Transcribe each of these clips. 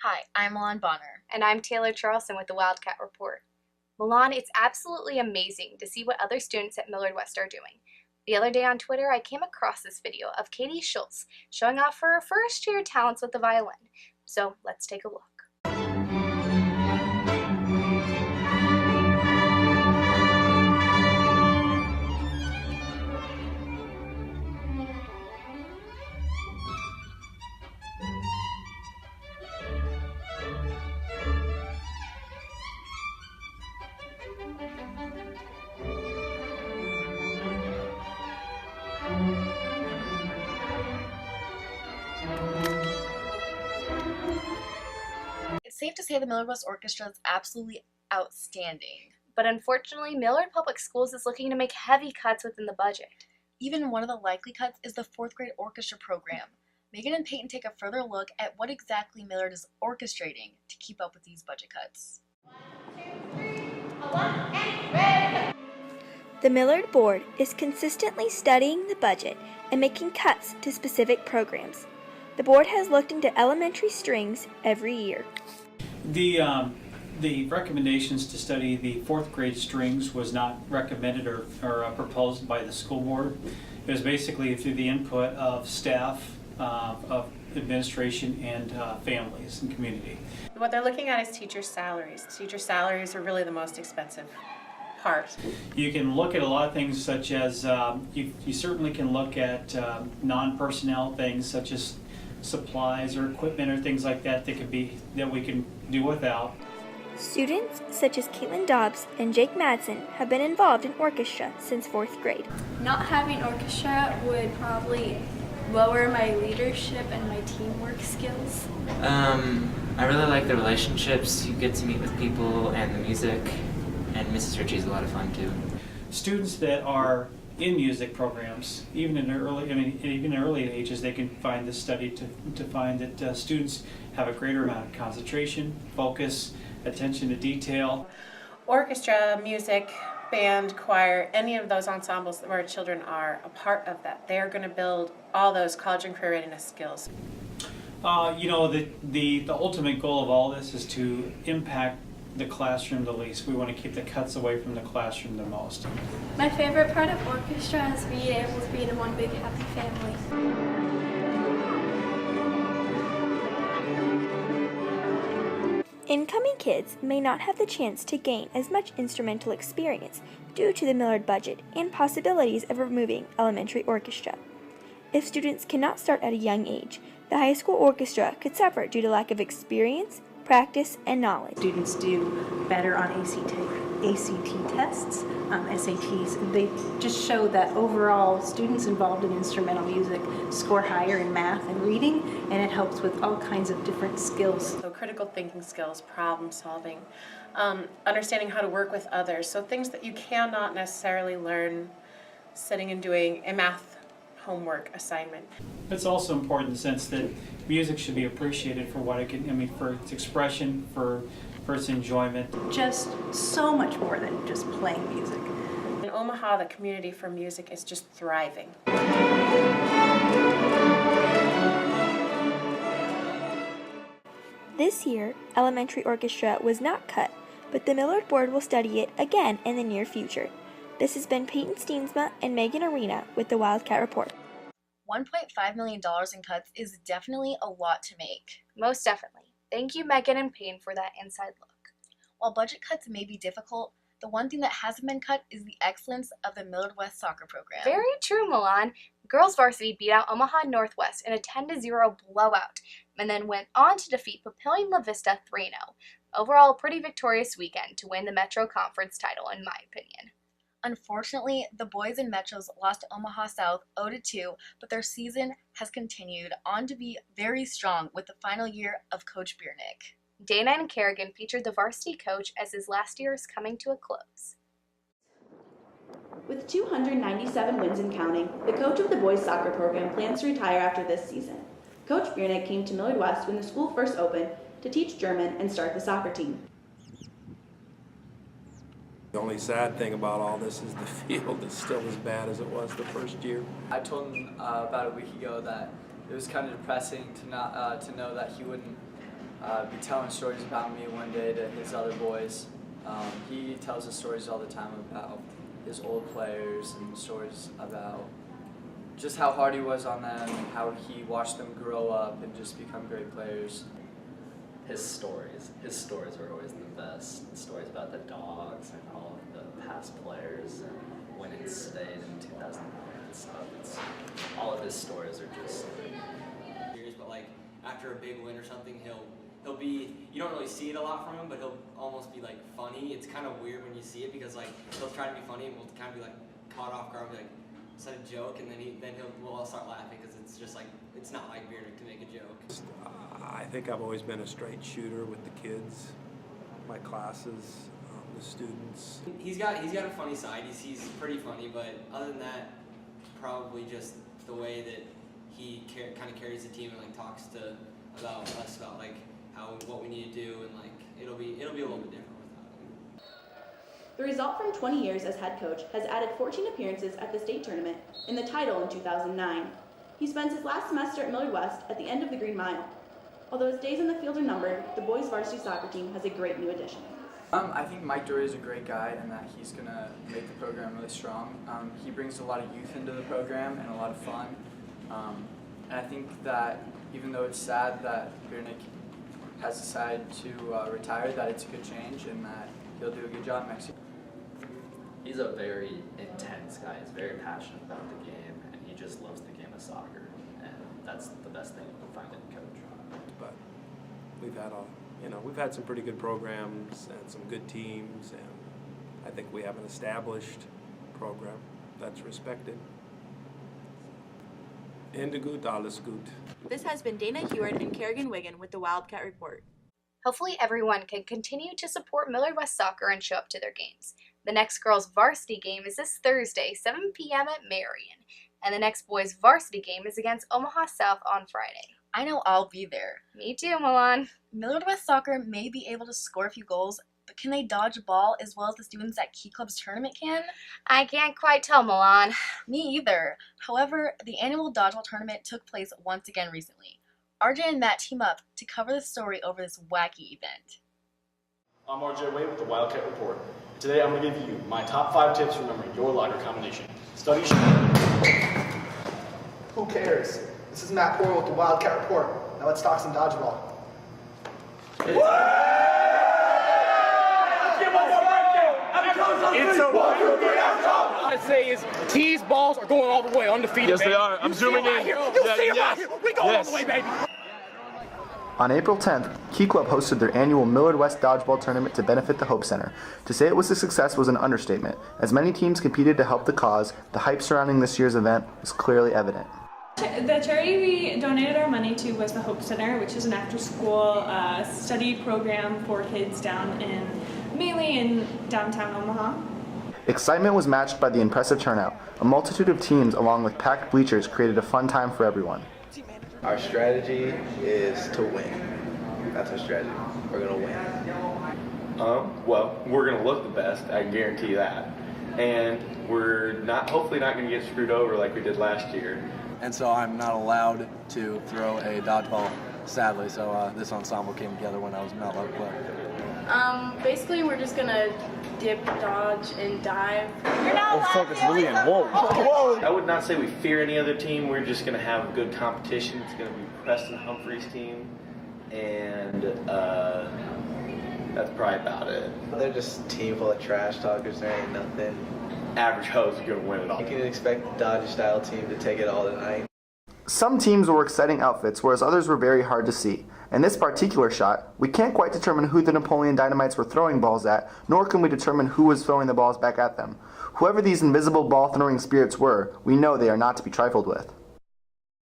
Hi, I'm Milan Bonner. And I'm Taylor Charlson with the Wildcat Report. Milan, it's absolutely amazing to see what other students at Millard West are doing. The other day on Twitter, I came across this video of Katie Schulz showing off her first-year talents with the violin. So let's take a look. It's safe to say the Millard West Orchestra is absolutely outstanding. But unfortunately, Millard Public Schools is looking to make heavy cuts within the budget. Even one of the likely cuts is the 4th grade orchestra program. Meghan and Payton take a further look at what exactly Millard is orchestrating to keep up with these budget cuts. 1, 2, 3, 1, and The Millard Board is consistently studying the budget and making cuts to specific programs. The board has looked into elementary strings every year. The recommendations to study the 4th grade strings was not recommended or proposed by the school board. It was basically through the input of staff, of administration, and families and community. What they're looking at is teacher salaries. Teacher salaries are really the most expensive part. You can look at a lot of things such as, you certainly can look at non-personnel things such as supplies or equipment or things like that that we can do without. Students such as Caitlin Dobbs and Jake Madsen have been involved in orchestra since 4th grade. Not having orchestra would probably lower my leadership and my teamwork skills. I really like the relationships. You get to meet with people and the music, and Mrs. Ritchie is a lot of fun too. Students that are in music programs, even in early ages, they can find this study to find that students have a greater amount of concentration, focus, attention to detail. Orchestra, music, band, choir, any of those ensembles where children are a part of that, they're going to build all those college and career readiness skills. The ultimate goal of all this is to impact the classroom the least. We want to keep the cuts away from the classroom the most. My favorite part of orchestra is being able to be in one big happy family. Incoming kids may not have the chance to gain as much instrumental experience due to the Millard budget and possibilities of removing elementary orchestra. If students cannot start at a young age, the high school orchestra could suffer due to lack of experience, practice, and knowledge. Students do better on ACT tests, SATs. They just show that overall students involved in instrumental music score higher in math and reading, and it helps with all kinds of different skills. So critical thinking skills, problem solving, understanding how to work with others. So things that you cannot necessarily learn sitting and doing a math homework assignment. It's also important in the sense that music should be appreciated for what it can, for its expression, for its enjoyment. Just so much more than just playing music. In Omaha, the community for music is just thriving. This year, elementary orchestra was not cut, but the Millard Board will study it again in the near future. This has been Payton Steensma and Meghan Arena with the Wildcat Report. $1.5 million in cuts is definitely a lot to make. Most definitely. Thank you, Meghan and Payton, for that inside look. While budget cuts may be difficult, the one thing that hasn't been cut is the excellence of the Millard West soccer program. Very true, Milan. Girls varsity beat out Omaha Northwest in a 10-0 blowout, and then went on to defeat Papillion La Vista 3-0. Overall, a pretty victorious weekend to win the Metro Conference title, in my opinion. Unfortunately, the boys in Metros lost to Omaha South 0-2, but their season has continued on to be very strong with the final year of Coach Beernink. Dana and Carigan featured the varsity coach as his last year is coming to a close. With 297 wins and counting, the coach of the boys soccer program plans to retire after this season. Coach Beernink came to Millard West when the school first opened to teach German and start the soccer team. The only sad thing about all this is the field is still as bad as it was the first year. I told him about a week ago that it was kind of depressing to know that he wouldn't be telling stories about me one day to his other boys. He tells us stories all the time about his old players and stories about just how hard he was on them, how he watched them grow up and just become great players. His stories are always the best. The stories about the dogs and all of the past players and winning state in 2009 and stuff. All of his stories are just. But like after a big win or something, he'll be. You don't really see it a lot from him, but he'll almost be like funny. It's kind of weird when you see it because like he'll try to be funny and we'll kind of be like caught off guard, and be like said a joke, and we'll all start laughing because it's just like it's not like Beernink to make a joke. I think I've always been a straight shooter with the kids, my classes, the students. He's got a funny side. He's pretty funny, but other than that, probably just the way that he kind of carries the team and like talks about us about like what we need to do, and like it'll be a little bit different without him. The result from 20 years as head coach has added 14 appearances at the state tournament and the title in 2009. He spends his last semester at Millard West at the end of the Green Mile. Although his days in the field are numbered, the boys varsity soccer team has a great new addition. I think Mike Dory is a great guy and that he's going to make the program really strong. He brings a lot of youth into the program and a lot of fun. And I think that even though it's sad that Beernink has decided to retire, that it's a good change and that he'll do a good job next year. He's a very intense guy. He's very passionate about the game, and he just loves the game of soccer. And that's the best thing you can find in a coach. But we've had some pretty good programs and some good teams, and I think we have an established program that's respected. Ende gut, alles gut. This has been Dana Huard and Carigan Wiegand with the Wildcat Report. Hopefully everyone can continue to support Millard West Soccer and show up to their games. The next girls' varsity game is this Thursday, 7 p.m. at Marion, and the next boys' varsity game is against Omaha South on Friday. I know I'll be there. Me too, Milan. Millard West Soccer may be able to score a few goals, but can they dodge a ball as well as the students at Key Club's tournament can? I can't quite tell, Milan. Me either. However, the annual dodgeball tournament took place once again recently. RJ and Matt team up to cover the story over this wacky event. I'm RJ Wade with the Wildcat Report. Today I'm going to give you my top 5 tips for remembering your locker combination. Study. Who cares? This is Matt Porro with the Wildcat Report. Now let's talk some dodgeball. What I say is, T's balls are going all the way, undefeated. Yes, they are. I'm zooming in. You see them out here. We go all the way, baby. On April 10th, Key Club hosted their annual Millard West Dodgeball Tournament to benefit the Hope Center. To say it was a success was an understatement. As many teams competed to help the cause, the hype surrounding this year's event was clearly evident. The charity we donated our money to was the Hope Center, which is an after-school study program for kids mainly in downtown Omaha. Excitement was matched by the impressive turnout. A multitude of teams along with packed bleachers created a fun time for everyone. Our strategy is to win. That's our strategy. We're going to win. Well, we're going to look the best, I can guarantee that. And we're hopefully not going to get screwed over like we did last year. And so I'm not allowed to throw a dodgeball, sadly, so this ensemble came together when I was not allowed to play. Basically we're just gonna dip, dodge, and dive. You're not fuck, it's Lillian. Whoa. Whoa. I would not say we fear any other team. We're just going to have good competition. It's going to be Preston Humphrey's team, and that's probably about it. They're just a team full of trash talkers. There ain't nothing. Average hoes are going to win it all. You can expect the Dodge-style team to take it all tonight. Some teams wore exciting outfits, whereas others were very hard to see. In this particular shot, we can't quite determine who the Napoleon Dynamites were throwing balls at, nor can we determine who was throwing the balls back at them. Whoever these invisible ball-throwing spirits were, we know they are not to be trifled with.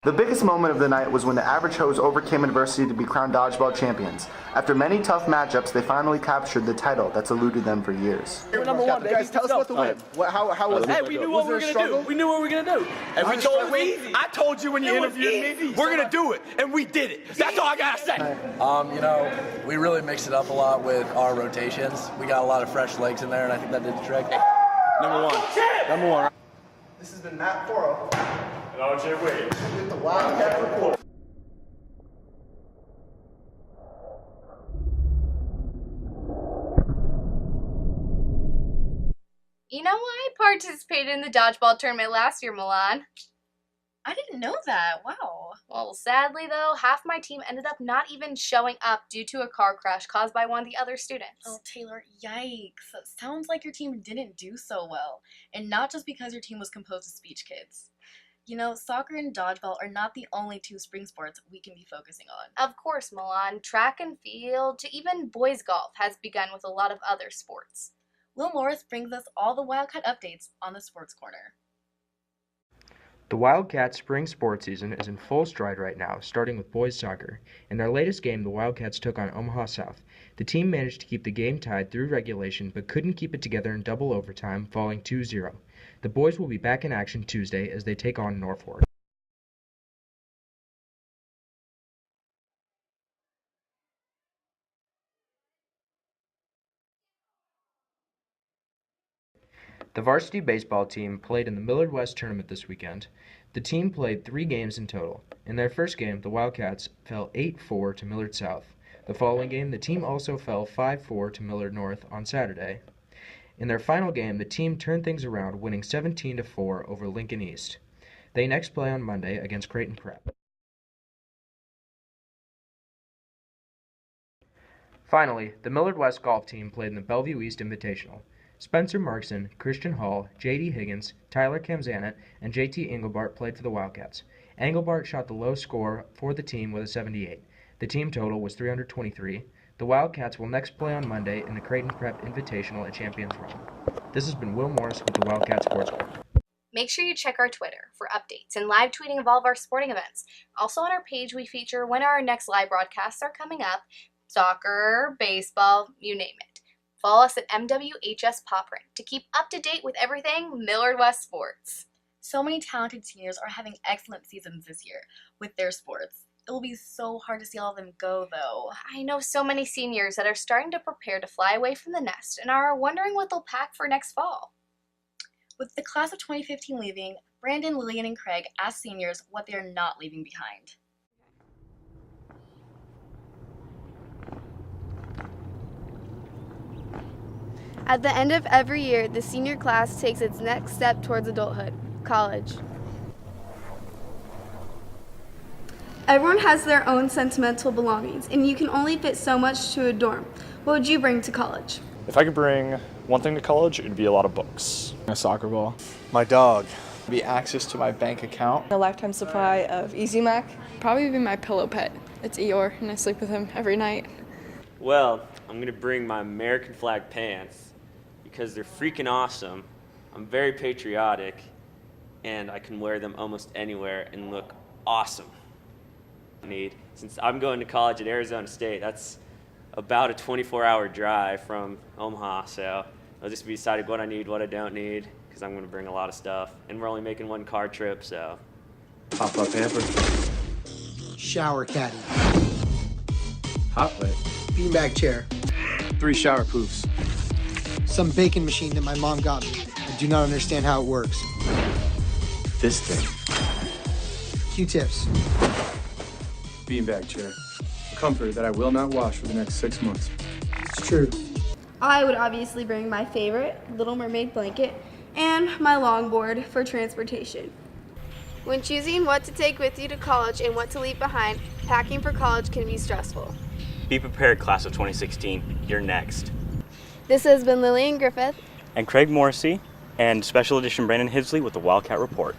The biggest moment of the night was when the Average Hoes overcame adversity to be crowned dodgeball champions. After many tough matchups, they finally captured the title that's eluded them for years. We're number one, baby. Guys, tell us about the win. How was it? Hey, we knew what we were going to do. We knew what we were going to do. And I told you when you interviewed me, we're going to do it. And we did it. That's all I got to say. We really mixed it up a lot with our rotations. We got a lot of fresh legs in there, and I think that did the trick. Number one. This has been Matt Porro. And RJ Wade. With the Wildcat Report. You know, I participated in the dodgeball tournament last year, Milan. I didn't know that. Wow. Well, sadly, though, half my team ended up not even showing up due to a car crash caused by one of the other students. Oh, Taylor, yikes. It sounds like your team didn't do so well. And not just because your team was composed of speech kids. You know, soccer and dodgeball are not the only two spring sports we can be focusing on. Of course, Milan. Track and field to even boys golf has begun with a lot of other sports. Will Morris brings us all the Wildcat updates on the Sports Corner. The Wildcat spring sports season is in full stride right now, starting with boys soccer. In their latest game, the Wildcats took on Omaha South. The team managed to keep the game tied through regulation, but couldn't keep it together in double overtime, falling 2-0. The boys will be back in action Tuesday as they take on Norfolk. The varsity baseball team played in the Millard West tournament this weekend. The team played 3 games in total. In their first game, the Wildcats fell 8-4 to Millard South. The following game, the team also fell 5-4 to Millard North on Saturday. In their final game, the team turned things around, winning 17-4 over Lincoln East. They next play on Monday against Creighton Prep. Finally, the Millard West golf team played in the Bellevue East Invitational. Spencer Markson, Christian Hall, J.D. Higgins, Tyler Kamzanet, and J.T. Engelbart played for the Wildcats. Engelbart shot the low score for the team with a 78. The team total was 323. The Wildcats will next play on Monday in the Creighton Prep Invitational at Champions Run. This has been Will Morris with the Wildcat Sports Corner. Make sure you check our Twitter for updates and live tweeting of all of our sporting events. Also on our page, we feature when our next live broadcasts are coming up. Soccer, baseball, you name it. Follow us at MWHS Pop Print to keep up to date with everything Millard West sports. So many talented seniors are having excellent seasons this year with their sports. It will be so hard to see all of them go, though. I know so many seniors that are starting to prepare to fly away from the nest and are wondering what they'll pack for next fall. With the class of 2015 leaving, Brandon, Lillian, and Craig asked seniors what they are not leaving behind. At the end of every year, the senior class takes its next step towards adulthood, college. Everyone has their own sentimental belongings, and you can only fit so much to a dorm. What would you bring to college? If I could bring one thing to college, it'd be a lot of books. A soccer ball. My dog. Be access to my bank account. A lifetime supply of Easy Mac. Probably be my pillow pet. It's Eeyore, and I sleep with him every night. Well, I'm gonna bring my American flag pants because they're freaking awesome. I'm very patriotic, and I can wear them almost anywhere and look awesome. Since I'm going to college at Arizona State, that's about a 24-hour drive from Omaha, so I'll just be deciding what I need, what I don't need, because I'm going to bring a lot of stuff, and we're only making one car trip, so. Pop-up hamper. Shower caddy. Hot plate. Beanbag chair. 3 shower poofs. Some baking machine that my mom got me. I do not understand how it works. This thing. Q-tips. Beanbag chair. A comforter that I will not wash for the next 6 months. It's true. I would obviously bring my favorite Little Mermaid blanket and my longboard for transportation. When choosing what to take with you to college and what to leave behind, packing for college can be stressful. Be prepared, class of 2016. You're next. This has been Lillian Griffith And Craig Morrissey and Special Edition Brandon HInsley with the Wildcat Report.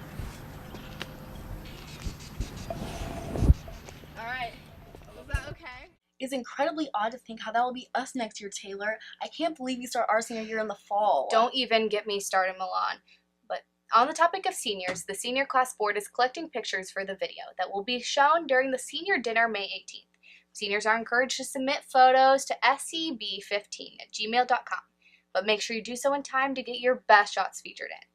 It's incredibly odd to think how that will be us next year, Taylor. I can't believe we start our senior year in the fall. Don't even get me started, Milan. But on the topic of seniors, the senior class board is collecting pictures for the video that will be shown during the senior dinner May 18th. Seniors are encouraged to submit photos to scb15@gmail.com, but make sure you do so in time to get your best shots featured in.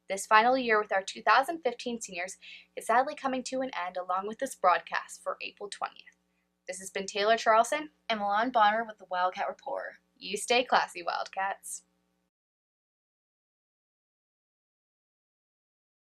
This final year with our 2015 seniors is sadly coming to an end along with this broadcast for April 20th. This has been Taylor Charlson and Milan Bonner with the Wildcat Report. You stay classy, Wildcats.